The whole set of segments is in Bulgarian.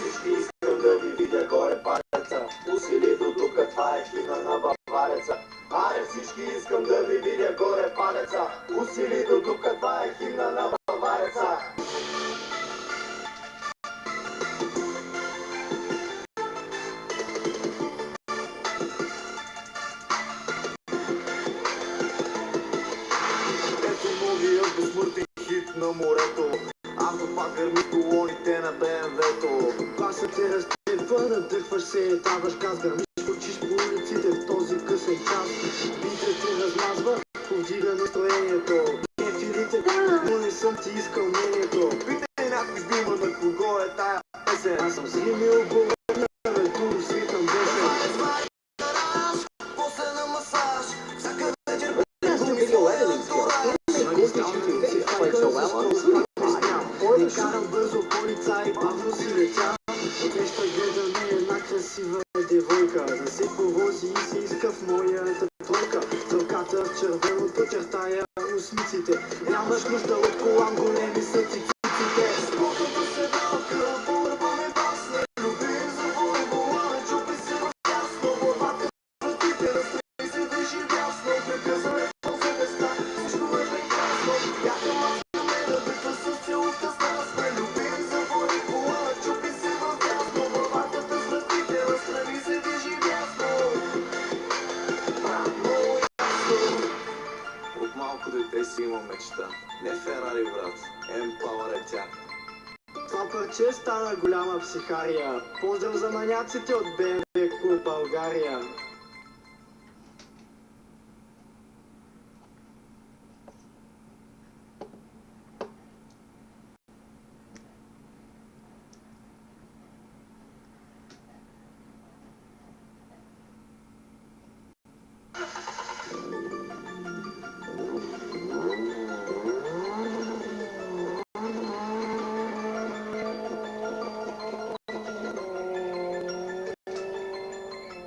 всички искам да ви видя горе палеца. Усили до тука, това е химна на бавареца. Аре, всички искам да ви видя горе палеца. Усили до тука, това е химна на бавареца. Ето новият безсмъртен хит на морето. Автопак гърми колоните на БМВ-то. Басът те разтепва, надъхваш се, даваш газ, гърмиш, учиш по улиците в този късен час. Битът те размазва, повдига настроението. Кефилите, но не съм ти искал мнението. Питай някой с дима на кого е тая песен. Аз съм зримил болна, вету свитам бесен. После на масаж, всяка вечер не карам бързо полицай, бавно си летя. Отнеща гледа не една красива девойка. Да се повози и се иска в моята тройка. Църката в червеното чертая усмиците. Нямаш нужда от колан, големи са ти циците. Спокойно се вълка, борба ми басне. Любим за волейбола, не чупи се в ясно. Борбата вратите, настрани се държи вясно. Приказа е полза места, всичко е прекрасно. Бяха маска мена, битва с целувка страстна. Любим за волейбола, не чупи се в ясно. Борбата с вратите, настрани се държи вясно. Много ясно. От малко дете си имам мечта. Не Ферари, брат, Емпауър е тя. Това парче стана голяма психария. Поздрав за маняците от БМВ Клуб България.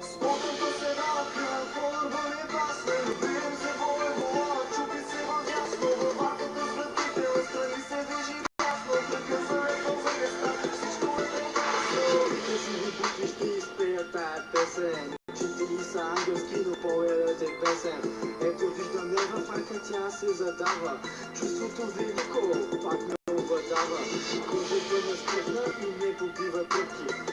Спокойно се вълка, борба ми басне. Любим за волейбола, чупи се в ясно. Борбата с вратите, настрани се движи ясно. Приказа е полза места, всичко е прекрасно. Вика си ви букви, ще изпея тая песен. Очите й са ангелски, но погледът е песен. Ето виждам не в ръка, тя се задава. Чувството велико, пак ме обладава. Кожата ме спътна и не побива тръпки.